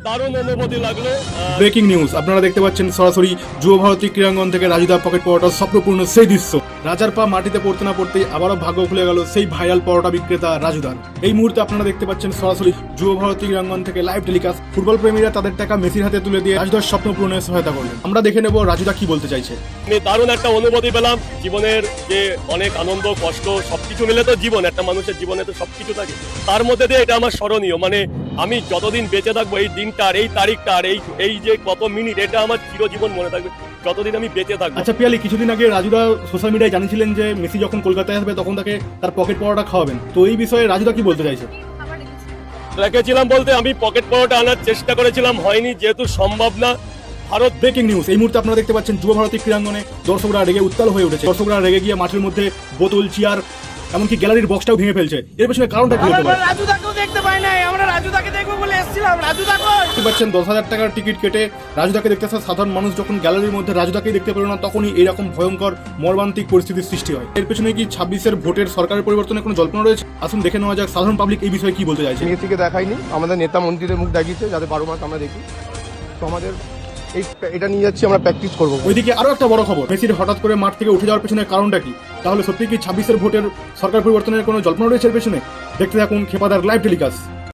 দারুণ অনুভূতি লাগলো। ব্রেকিং নিউজ, আপনারা দেখতে পাচ্ছেন সরাসরি যুব ভারতী ক্রীড়াঙ্গন থেকে রাজুদা পকেট পরোটার স্বপ্নপূর্ণ সেই দৃশ্য। রাজার পা মাটিতে পড়তে না পড়তে আবারও ভাগ্য খুলে গেল সেই ভাইরাল পরোটা বিক্রেতা রাজুদার। এই মুহূর্তে আপনারা দেখতে পাচ্ছেন সরাসরি যুব ভারতী ক্রীড়াঙ্গন থেকে লাইভ টেলিকাস্ট। ফুটবল প্রেমীরা তাদের টাকা মেসির হাতে তুলে দিয়ে রাজুদার স্বপ্ন পূরণে সহায়তা করলেন। আমরা দেখে নেব রাজুদা কি বলতে চাইছে। আমি দারুণ একটা অনুভূতি পেলাম। জীবনের যে অনেক আনন্দ কষ্ট সবকিছু মিলে তো জীবন, একটা মানুষের জীবনে তো সবকিছু থাকে, তার মধ্যে দিয়ে এটা আমার স্মরণীয়। মানে আমি যতদিন বেঁচে থাকবো এই দিনটার, এই তারিখটার, এই যে কত মিনিট, এটা আমার চিরজীবন মনে থাকবে যতদিন আমি বেঁচে থাকবো। আচ্ছা পিয়ালি, কিছুদিন আগে রাজুদা সোশ্যাল মিডিয়ায় জানিয়েছিলেন যে মেসি যখন কলকাতায় আসবে তখন তাকে তার পকেট পরোটা খাওয়াবেন, তো এই বিষয়ে রাজুদা কি বলতে চাইছে? রেখেছিলাম বলতে আমি পকেট পরোটা আনার চেষ্টা করেছিলাম, হয়নি, যেহেতু সম্ভব না। ভারত ব্রেকিং নিউজ, এই মুহূর্তে আপনারা দেখতে পাচ্ছেন যুব ভারতী ক্রীড়াঙ্গনে দর্শকরা রেগে উত্তাল হয়ে উঠেছে। দর্শকরা রেগে গিয়ে মাঠের মধ্যে বোতল, চেয়ার, এমনকি গ্যালারির বক্সটাও ভেঙে ফেলছে। এর পেছনে কারণটা কি হতে পারে? রাজুদাকেও দেখতে পাই নাই, আমরা রাজুদাকে দেখবো বলে এসেছিলাম। রাজুদা দেখতে পাচ্ছেন 10,000 টাকার টিকিট কেটে রাজুদাকে দেখতে আসা সাধারণ মানুষ যখন গ্যালারির মধ্যে রাজুদাকেই দেখতে পেল না, তখনই এরকম ভয়ঙ্কর মর্মান্তিক পরিস্থিতির সৃষ্টি হয়। এর পেছনে কি 26-এর ভোটের সরকারের পরিবর্তনের কোনো জল্পনা রয়েছে? আসুন দেখে নেওয়া যাক সাধারণ পাবলিক এই বিষয়ে কি বলতে চাইছে। মেসিকে দেখায়নি, আমাদের নেতা মন্ত্রীদের মুখ দেখিয়েছে যাতে 12 মাস আমরা দেখি। তো আমাদের এটা নিয়ে যাচ্ছি, আমরা প্র্যাকটিস করবো। ওইদিকে আরো একটা বড় খবর, মেসির হঠাৎ করে মাঠ থেকে উঠে যাওয়ার পেছনে কারণটা কি? তাহলে সত্যি কি 26-এর ভোটের সরকার পরিবর্তনের কোনো জল্পনা রয়েছে এর পেছনে? দেখতে থাকুন খেপাদার লাইভ টেলিকাস্ট।